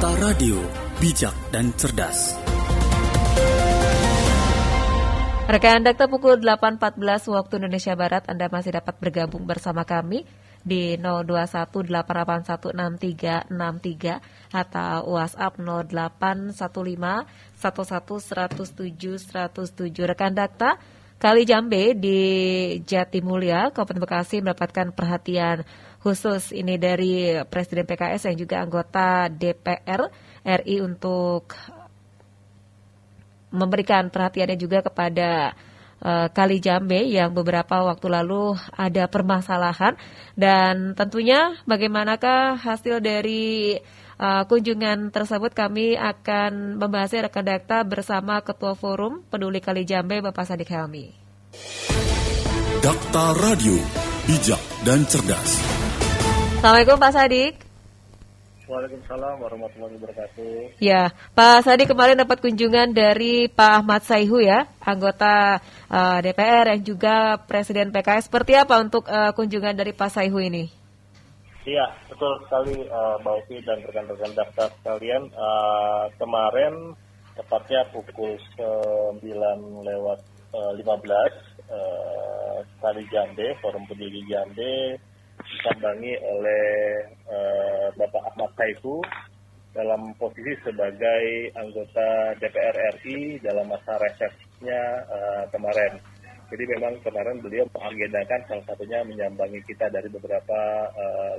Dakta Radio, bijak dan cerdas. Rekan Dakta, pukul 8.14 waktu Indonesia Barat, Anda masih dapat bergabung bersama kami di 0218816363 atau WhatsApp 081511107107. Rekan Dakta, Kali Jambe di Jatimulya, Kabupaten Bekasi mendapatkan perhatian khusus ini dari Presiden PKS yang juga anggota DPR RI untuk memberikan perhatiannya juga kepada Kali Jambe yang beberapa waktu lalu ada permasalahan, dan tentunya bagaimanakah hasil dari kunjungan tersebut kami akan membahasnya rekan Dakta bersama Ketua Forum Peduli Kali Jambe Bapak Sadik Helmi. Dakta Radio, bijak dan cerdas. Assalamualaikum Pak Sadik. Waalaikumsalam warahmatullahi wabarakatuh. Ya, Pak Sadik kemarin dapat kunjungan dari Pak Ahmad Sayhu ya, anggota DPR yang juga Presiden PKS. Seperti apa untuk kunjungan dari Pak Sayhu ini? Iya, betul sekali Mbak Uti dan rekan-rekan Dakta sekalian. Kemarin tepatnya pukul 9:15 Kali Jambe, Forum Peduli Jambe disambangi oleh Bapak Ahmad Sayhu dalam posisi sebagai anggota DPR RI dalam masa resesnya kemarin. Jadi memang kemarin beliau mengagendakan salah satunya menyambangi kita dari beberapa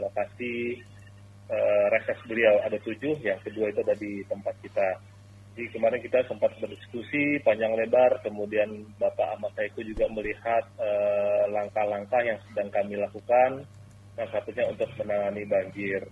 lokasi reses beliau. Ada 7, yang kedua itu ada di tempat kita. Jadi kemarin kita sempat berdiskusi panjang lebar, kemudian Bapak Ahmad Sayhu juga melihat langkah-langkah yang sedang kami lakukan, salah satunya untuk menangani banjir.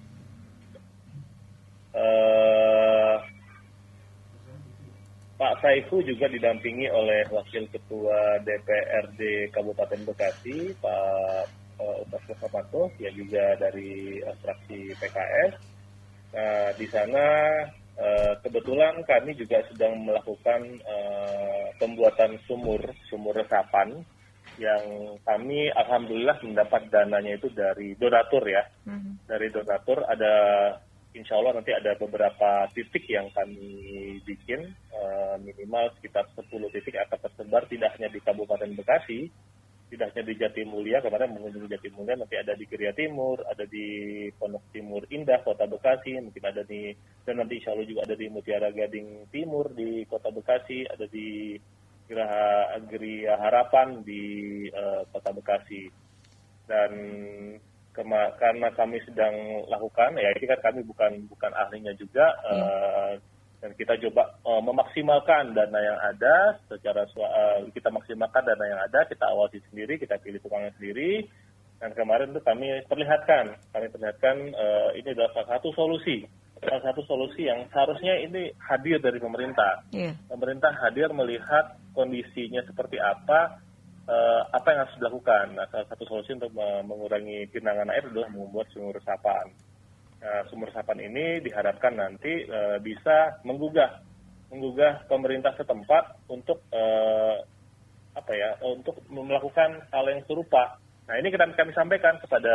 Pak Sayhu juga didampingi oleh Wakil Ketua DPRD Kabupaten Bekasi, Pak Ustaz Muhammad, yang juga dari fraksi PKS. Nah, di sana kebetulan kami juga sedang melakukan pembuatan sumur resapan yang kami alhamdulillah mendapat dananya itu dari donatur ya. Dari donatur ada, insya Allah nanti ada beberapa titik yang kami bikin, minimal sekitar 10 titik akan tersebar tidak hanya di Kabupaten Bekasi, tidak hanya di Jatimulya, kemarin mengunjungi Jatimulya, nanti ada di Kriya Timur, ada di Pondok Timur Indah, Kota Bekasi, mungkin ada di, dan nanti insya Allah juga ada di Mutiara Gading Timur di Kota Bekasi, ada di Gria Harapan di Kota Bekasi. Dan karena kami sedang lakukan, ya ini kan kami bukan ahlinya juga, dan kita coba memaksimalkan dana yang ada, kita maksimalkan dana yang ada, kita awasi sendiri, kita pilih tukangnya sendiri, dan kemarin itu kami perlihatkan ini adalah salah satu solusi yang seharusnya ini hadir dari pemerintah. Pemerintah hadir melihat kondisinya seperti apa yang harus dilakukan. Nah, salah satu solusi untuk mengurangi genangan air adalah membuat sumur resapan. Nah, sumur resapan ini diharapkan nanti bisa menggugah pemerintah setempat untuk untuk melakukan hal yang serupa. Nah, ini kami sampaikan kepada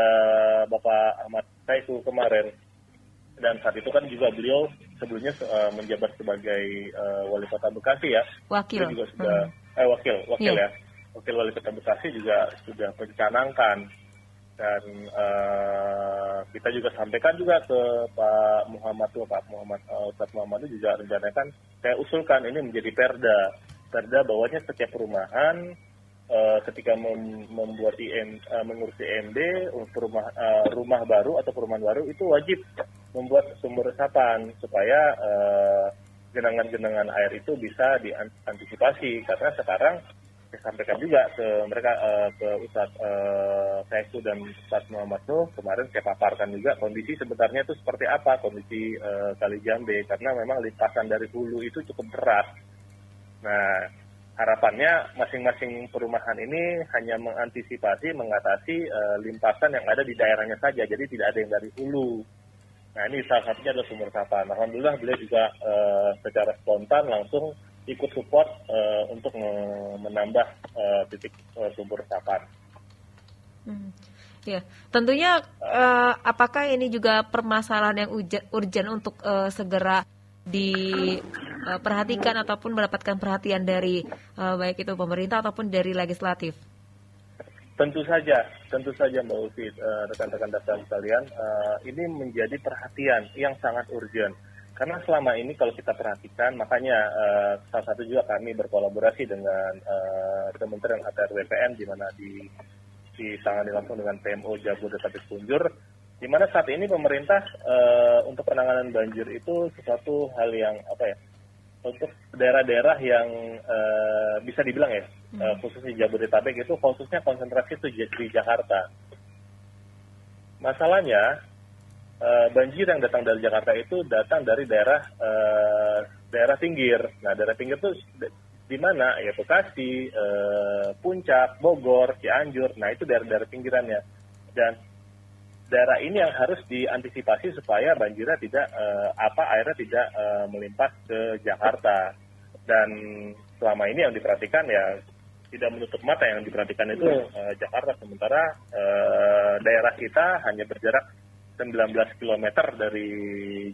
Bapak Ahmad Sayhu kemarin. Dan saat itu kan juga beliau sebelumnya menjabat sebagai Wali Kota Bekasi ya. Wakil. Dia juga sudah wakil ya. Wakil Wali Kota Bekasi juga sudah mencanangkan, dan kita juga sampaikan juga ke Pak Ustaz Muhammad juga rencanakan, saya usulkan ini menjadi perda bahwanya setiap perumahan ketika membuat mengurus IMB untuk rumah baru atau perumahan baru itu wajib membuat sumur resapan supaya genangan-genangan air itu bisa diantisipasi. Karena sekarang saya sampaikan juga ke mereka, ke Ustadz Sayhu dan Ustadz Muhammad Nuh, kemarin saya paparkan juga kondisi sebenarnya itu seperti apa kondisi Kali Jambe, karena memang limpasan dari hulu itu cukup berat. Nah, harapannya masing-masing perumahan ini hanya mengatasi limpasan yang ada di daerahnya saja, jadi tidak ada yang dari hulu. Nah, ini salah satunya adalah sumur resapan. Alhamdulillah beliau juga secara spontan langsung ikut support untuk menambah titik sumur resapan. Ya, tentunya apakah ini juga permasalahan yang urgent untuk segera diperhatikan ataupun mendapatkan perhatian dari baik itu pemerintah ataupun dari legislatif? Tentu saja Mbak Ufi, rekan-rekan daftar sekalian, ini menjadi perhatian yang sangat urgent. Karena selama ini kalau kita perhatikan, makanya salah satu juga kami berkolaborasi dengan Kementerian ATR BPN, di mana ditangani langsung dengan PMO Jabodetabek Punjur, di mana saat ini pemerintah untuk penanganan banjir itu sesuatu hal yang untuk daerah-daerah yang bisa dibilang khususnya Jabodetabek itu khususnya konsentrasi itu di Jakarta. Masalahnya banjir yang datang dari Jakarta itu datang dari daerah pinggir. Nah, daerah pinggir itu di mana? Ya Bekasi, Puncak, Bogor, Cianjur. Nah, itu daerah-daerah pinggirannya. Dan daerah ini yang harus diantisipasi supaya banjirnya airnya tidak melimpas ke Jakarta. Dan selama ini yang diperhatikan ya tidak menutup mata, yang diperhatikan itu Jakarta, sementara daerah kita hanya berjarak 19 km dari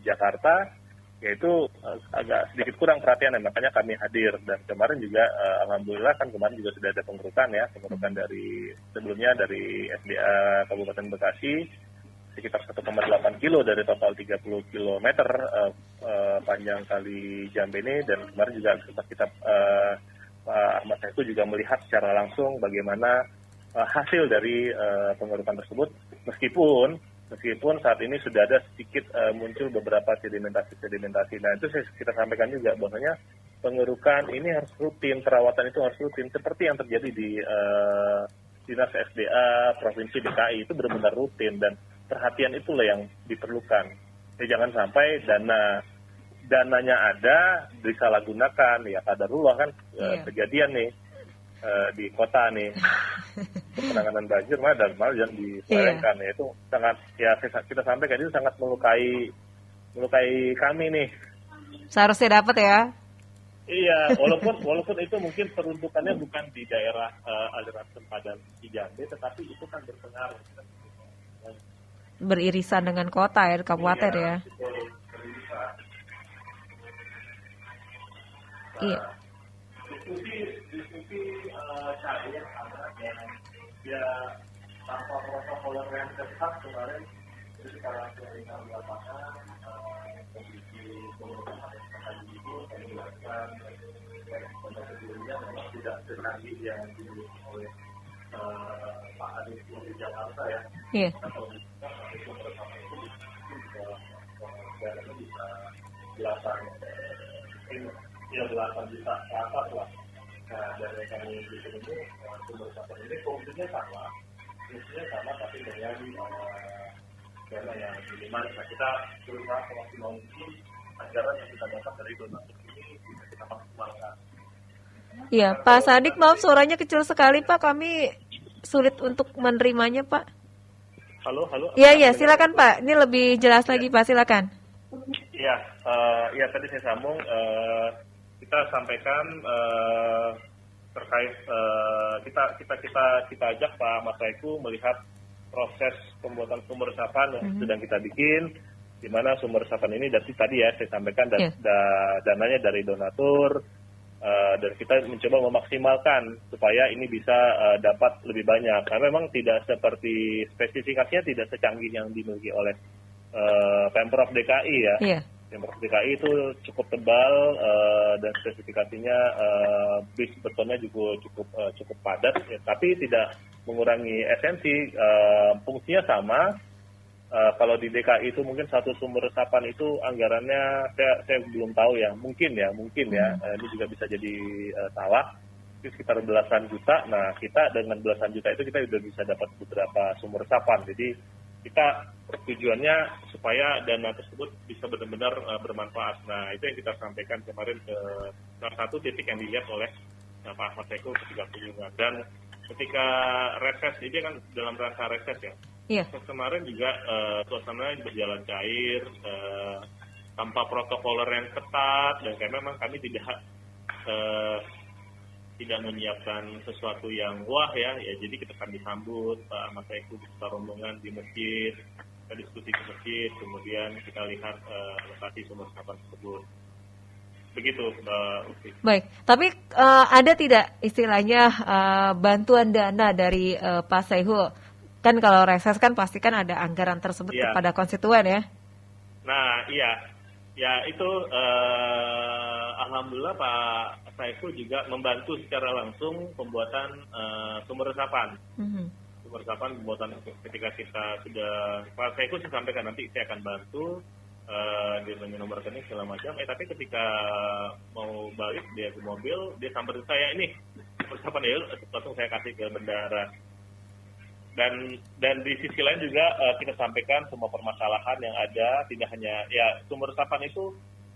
Jakarta, yaitu agak sedikit kurang perhatian, makanya kami hadir. Dan kemarin juga alhamdulillah kan kemarin juga sudah ada pengurukan dari sebelumnya dari SDA Kabupaten Bekasi sekitar 1,8 kilo dari total 30 km panjang kali Jambe ini. Dan kemarin juga kita Pak Ahmad Saiku juga melihat secara langsung bagaimana hasil dari pengurukan tersebut, meskipun saat ini sudah ada sedikit muncul beberapa sedimentasi. Nah, itu kita sampaikan juga bahwasanya pengerukan ini harus rutin, perawatan itu harus rutin, seperti yang terjadi di Dinas SDA Provinsi DKI, itu benar-benar rutin, dan perhatian itulah yang diperlukan. Jangan sampai dananya ada disalahgunakan, ya kadarullah kan kejadian nih di kota nih penanganan banjir malah jangan disayangkan. Ya itu sangat, ya kita sampaikan itu sangat melukai kami nih. Seharusnya dapat ya. Iya, walaupun itu mungkin peruntukannya bukan di daerah aliran sempadan Jambe, tetapi itu kan berpengaruh. Beririsan dengan kota ya, kabupaten ya. Iya. Diskusi cair ada ya tanpa protokol yang ketat kemarin, jadi sekarang dari lapangan kondisi pengurusan tadi itu kami jelaskan pada sebelumnya memang tidak secanggih yang dimiliki oleh Pak Anies di Jakarta ya. Iya. Kalau bisa itu bersama itu bisa belasan juta ke atas lah. Nah, dari kami di sini sumber resapan ini fungsinya sama tapi dengan dana yang minimal. Nah, kita berusaha semaksimal mungkin anggaran yang kita dapat dari donatur ini bisa kita maksimalkan. Iya, Pak Sadik, maaf suaranya kecil sekali Pak, kami sulit untuk menerimanya Pak. Halo. Iya, silakan Pak. Ini lebih jelas lagi Pak, silakan. Iya, tadi saya sambung. Kita sampaikan terkait kita ajak Pak Mas Saiku melihat proses pembuatan sumber resapan yang sedang kita bikin, di mana sumber resapan ini dari tadi ya saya sampaikan dananya dari donatur, dan kita mencoba memaksimalkan supaya ini bisa dapat lebih banyak, karena memang tidak seperti spesifikasinya tidak secanggih yang dimiliki oleh Pemprov DKI ya. Iya. Pemprov DKI itu cukup tebal dan spesifikasinya bis betonnya juga cukup padat, ya, tapi tidak mengurangi esensi. Fungsinya sama. Kalau di DKI itu mungkin satu sumber resapan itu anggarannya saya belum tahu ya, mungkin ya ini juga bisa jadi salah. Itu sekitar belasan juta. Nah, kita dengan belasan juta itu kita sudah bisa dapat beberapa sumber resapan. Jadi kita tujuannya supaya dana tersebut bisa benar-benar bermanfaat. Nah, itu yang kita sampaikan kemarin ke salah satu titik yang dilihat oleh Pak Ahmad Saiku ketika kunjungan. Dan ketika reses, ini kan dalam rangka reses ya. Iya. Kemarin juga suasananya berjalan cair, tanpa protokoler yang ketat, dan karena memang kami tidak tidak menyiapkan sesuatu yang wah ya jadi kita akan disambut Pak Ahmad Saiku beserta rombongan di masjid, kita diskusi ke masjid, kemudian kita lihat lokasi sumber resapan tersebut. Begitu Mbak Ufi. Baik, tapi ada tidak istilahnya bantuan dana dari Pak Saihu? Kan kalau reses kan pasti kan ada anggaran tersebut kepada konstituen ya? Nah ya itu alhamdulillah Pak Saihu juga membantu secara langsung pembuatan sumber resapan. Sumber resapan pembuatan ketika kita sudah Pak Saihu saya sampaikan nanti saya akan bantu dia tanya nomor rekening segala macam. Tapi ketika mau balik dia ke mobil dia samperin saya ini sumber resapan ya langsung saya kasih ke bendara. Dan di sisi lain juga kita sampaikan semua permasalahan yang ada, tidak hanya ya sumber resapan itu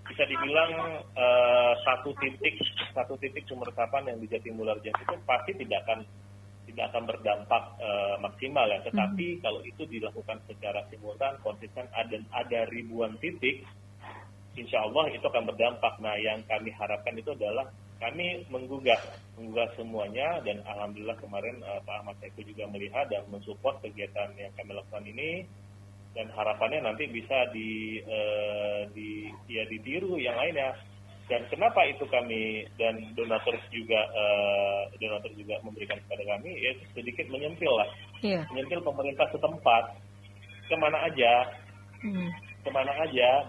bisa dibilang satu titik sumber resapan yang di Jatimulyo itu pasti tidak akan berdampak maksimal ya, tetapi kalau itu dilakukan secara simultan konsisten ada ribuan titik, insya Allah itu akan berdampak. Nah yang kami harapkan itu adalah kami menggugah semuanya, dan alhamdulillah kemarin Pak Ahmad Saiku juga melihat dan mensupport kegiatan yang kami lakukan ini, dan harapannya nanti bisa ditiru yang lainnya. Dan kenapa itu kami dan donatur juga memberikan kepada kami, ya sedikit menyentil lah, menyentil pemerintah setempat kemana aja,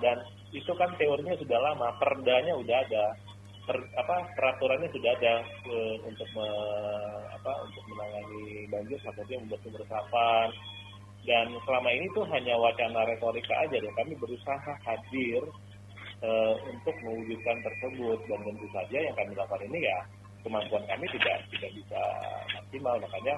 dan itu kan teorinya sudah lama, perdanya udah ada. Peraturannya sudah ada untuk menangani banjir, maksudnya membuat sumber resapan, dan selama ini tuh hanya wacana retorika aja, dan kami berusaha hadir untuk mewujudkan tersebut, dan tentu saja yang kami lakukan ini ya kemampuan kami tidak bisa maksimal. Makanya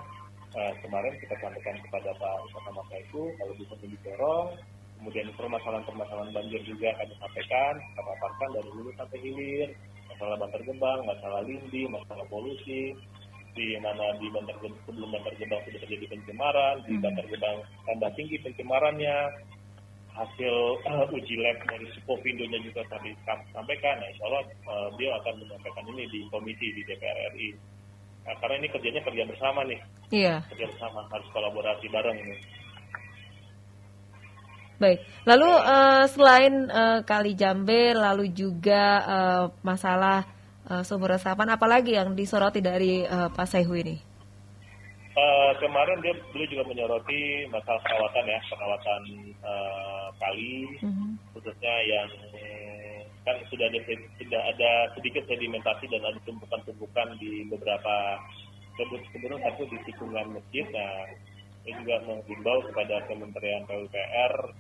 kemarin kita sampaikan kepada Pak Ahmad Saiku kalau bisa didorong, kemudian permasalahan banjir juga kami sampaikan, kita paparkan dari hulu sampai hilir. Masalah Bantar Gebang, masalah Lindi, masalah polusi, di mana di sebelum Bantar Gebang sudah terjadi pencemaran, di Bantar Gebang tambah tinggi pencemarannya, hasil uji lab dari Supovindo-nya juga kami sampaikan. Nah, insya Allah beliau akan menyampaikan ini di komisi di DPR RI. Nah, karena ini kerja bersama nih, kerja bersama, harus kolaborasi bareng ini. Baik, lalu selain Kali Jambe, lalu juga masalah sumber resapan, apalagi yang disoroti dari Pak Saihu ini? Kemarin beliau juga menyoroti masalah perawatan kali, khususnya yang kan sudah ada sedikit sedimentasi dan ada tumpukan-tumpukan di beberapa kebetulan satu di tikungan masjid. Nah, ini juga menghimbau kepada Kementerian PUPR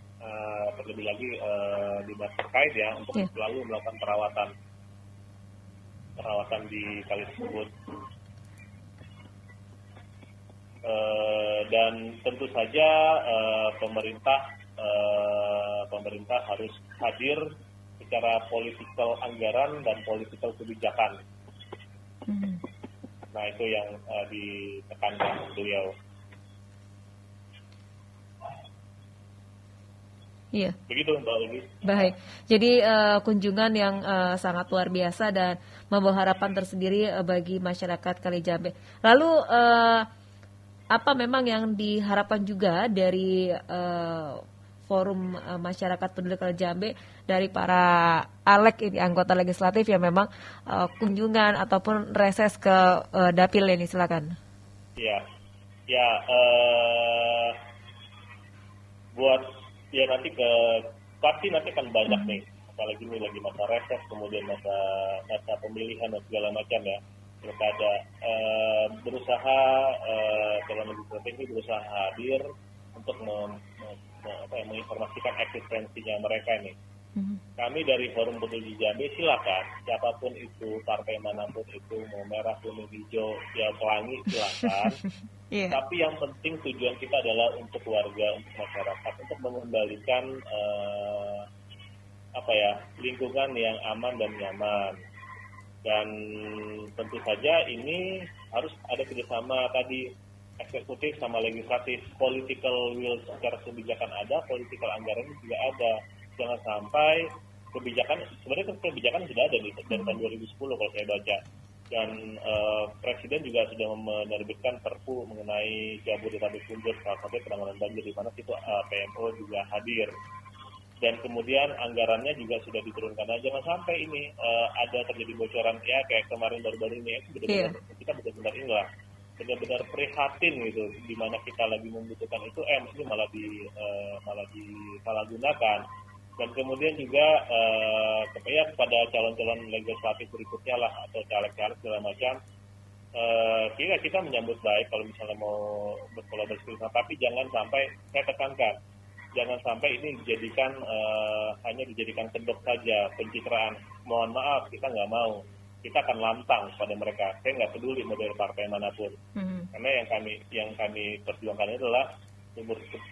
terlebih lagi dinas terkait ya untuk selalu melakukan perawatan di kali tersebut, dan tentu saja pemerintah harus hadir secara politikal anggaran dan politikal kebijakan. Nah itu yang ditekankan beliau. Iya. Begitu Mbak Ugi. Baik. Jadi kunjungan yang sangat luar biasa dan membawa harapan tersendiri bagi masyarakat Kali Jambe. Lalu apa memang yang diharapkan juga dari forum masyarakat peduli Kali Jambe dari para ALEG ini, anggota legislatif yang memang kunjungan ataupun reses ke dapil ini, silakan. Iya. Ya nanti pasti akan banyak nih, apalagi ini lagi masa reses, kemudian masa pemilihan dan segala macam ya, pilkada. Berusaha dalam legislatif ini berusaha hadir untuk menginformasikan eksistensinya mereka ini. Kami dari Forum Peduli Jambe silakan, siapapun itu, partai manapun itu, mau merah, kuning, hijau, ya pelangi silakan. Tapi yang penting tujuan kita adalah untuk warga, untuk masyarakat, untuk mengembalikan lingkungan yang aman dan nyaman. Dan tentu saja ini harus ada kerjasama tadi eksekutif sama legislatif, political will secara kebijakan ada, political anggaran juga ada. Jangan sampai kebijakan sudah ada dari tahun 2010 kalau saya baca. Dan Presiden juga sudah menerbitkan Perpu mengenai Jabodetabek Punjer, salah satu penanganan banjir, di mana situ PMO juga hadir. Dan kemudian anggarannya juga sudah diturunkan. Nah, jangan sampai ini ada terjadi bocoran ya kayak kemarin baru-baru ini, benar-benar kita benar-benar inilah benar-benar prihatin gitu, di mana kita lagi membutuhkan itu ini malah disalahgunakan. Dan kemudian juga kepada calon-calon legislatif berikutnya lah, atau caleg-caleg segala macam, kita menyambut baik kalau misalnya mau berkolaborasi, tapi jangan sampai, saya tekankan, jangan sampai ini dijadikan hanya dijadikan kedok saja, pencitraan. Mohon maaf, kita nggak mau. Kita akan lantang pada mereka. Saya nggak peduli mau dari partai manapun. Karena yang kami perjuangkan adalah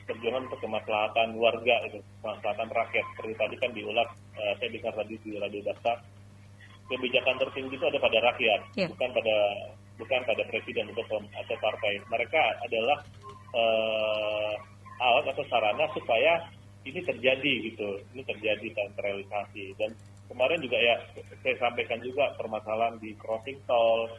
perjuangan untuk kemaslahatan warga, itu kemaslahatan rakyat. Seperti tadi kan diulas, saya dengar tadi di Radio Dakta, kebijakan tertinggi itu ada pada rakyat, bukan pada presiden atau partai. Mereka adalah alat atau sarana supaya ini terjadi gitu, ini terjadi sentralisasi. Dan kemarin juga ya saya sampaikan juga permasalahan di crossing tol,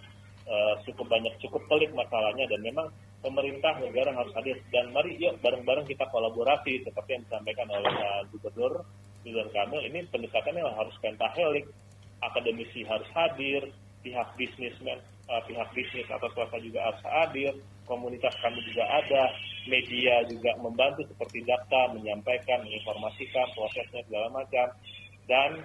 cukup pelik masalahnya, dan memang pemerintah negara harus hadir. Dan mari yuk bareng-bareng kita kolaborasi seperti yang disampaikan oleh Gubernur Ridwan Kamil. Ini pendekatannya harus pentahelik, akademisi harus hadir, pihak bisnis atau swasta juga harus hadir, komunitas kami juga ada, media juga membantu seperti Dakta menyampaikan, menginformasikan prosesnya segala macam. Dan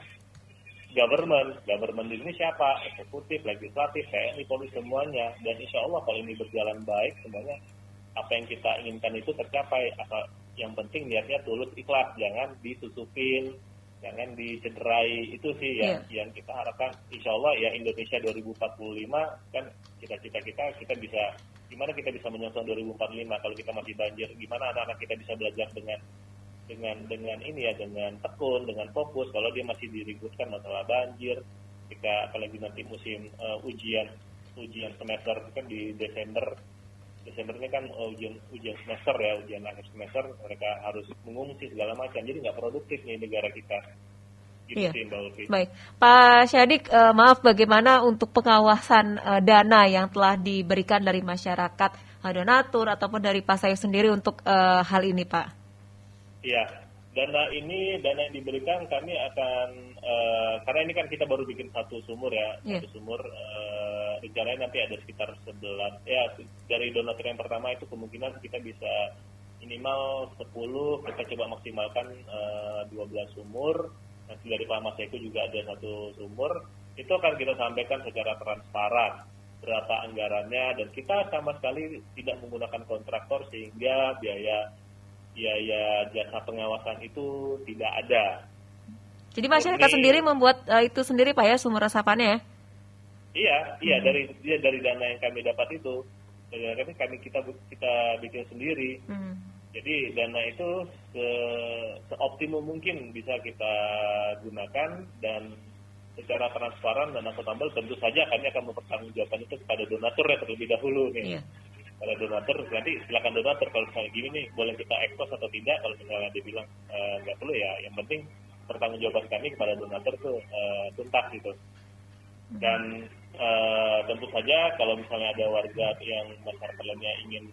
government ini siapa? Eksekutif, legislatif, TNI, Polri, semuanya. Dan insya Allah kalau ini berjalan baik, semuanya apa yang kita inginkan itu tercapai. Yang penting niatnya tulus, ikhlas, jangan disusupin, jangan dicederai. Itu sih yang kita harapkan. Insya Allah ya Indonesia 2045 kan cita-cita kita bisa, gimana kita bisa menyongsong 2045 kalau kita masih banjir, gimana anak-anak kita bisa belajar dengan ini ya, dengan tekun, dengan fokus. Kalau dia masih diributkan masalah banjir, jika apalagi nanti musim ujian semester kan di Desember ini kan ujian semester ya, ujian akhir semester, mereka harus mengungsi segala macam, jadi nggak produktif nih negara kita. Gitu sih, Mbak Ulfi. Baik, Pak Syadik, maaf, bagaimana untuk pengawasan dana yang telah diberikan dari masyarakat, donatur ataupun dari Pak Saif sendiri untuk hal ini, Pak? Iya, dana yang diberikan kami akan, karena ini kan kita baru bikin satu sumur ya, satu sumur, rencananya nanti ada sekitar 11, ya dari donatur yang pertama itu kemungkinan kita bisa minimal 10, kita coba maksimalkan 12 sumur, nanti dari Pak Mas Eko juga ada satu sumur, itu akan kita sampaikan secara transparan, berapa anggarannya, dan kita sama sekali tidak menggunakan kontraktor sehingga biaya jasa pengawasan itu tidak ada. Jadi masyarakat sendiri membuat itu sendiri Pak ya, sumur resapannya ya? Iya, dari dana yang kami dapat itu, kita bikin sendiri. Jadi dana itu seoptimum mungkin bisa kita gunakan, dan secara transparan dan akuntabel. Tentu saja kami akan mempertanggungjawabkan itu kepada donatur ya terlebih dahulu nih. Pada donatur, nanti silakan donatur kalau misalnya gini nih, boleh kita ekspos atau tidak. Kalau misalnya dia bilang nggak perlu ya, yang penting pertanggungjawaban kami kepada donatur tuh tuntas gitu. Dan tentu saja kalau misalnya ada warga yang masyarakat lainnya ingin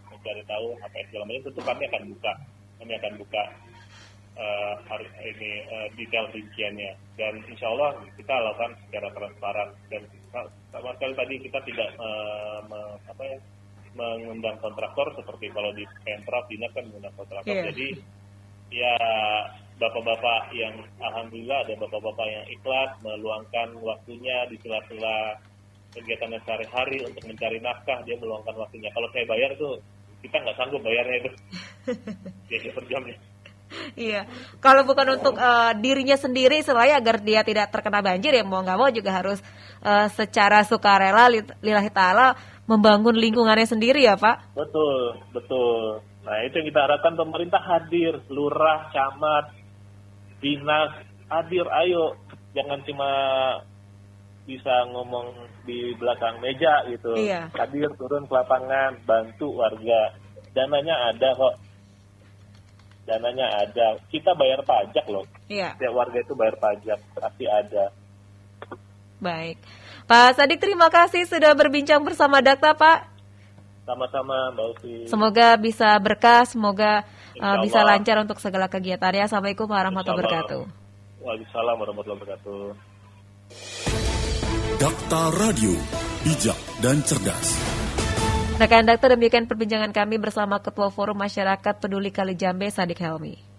mencari tahu HPS segala macam, tentu kami akan buka hari ini detail rinciannya, dan insya Allah kita lakukan secara transparan. Dan sama sekali tadi kita tidak mengundang kontraktor seperti kalau di Pemprov dinas kan mengundang kontraktor. Jadi ya bapak-bapak yang alhamdulillah ada bapak-bapak yang ikhlas meluangkan waktunya di sela-sela kegiatan sehari-hari untuk mencari nafkah, dia meluangkan waktunya. Kalau saya bayar tuh kita nggak sanggup bayarnya itu jadi per jamnya. Iya, kalau bukan untuk dirinya sendiri supaya agar dia tidak terkena banjir, ya mau nggak mau juga harus secara sukarela lillahi ta'ala membangun lingkungannya sendiri ya Pak? Betul. Nah itu yang kita harapkan, pemerintah hadir, lurah, camat, dinas hadir, ayo, jangan cuma bisa ngomong di belakang meja gitu. Hadir, turun ke lapangan, bantu warga, dananya ada kok. Kita bayar pajak loh. Setiap warga itu bayar pajak, pasti ada. Baik. Pak Sadik, terima kasih sudah berbincang bersama Dakta, Pak. Sama-sama, Mbak Ufi. Semoga bisa berkah, semoga Insya bisa Allah. lancar untuk segala kegiatannya. Assalamualaikum warahmatullahi Insya Allah. wabarakatuh. Waalaikumsalam warahmatullahi wabarakatuh. Dakta Radio, bijak dan cerdas. Rekan Dakta, demikian perbincangan kami bersama Ketua Forum Masyarakat Peduli Kali Jambe, Sadik Helmi.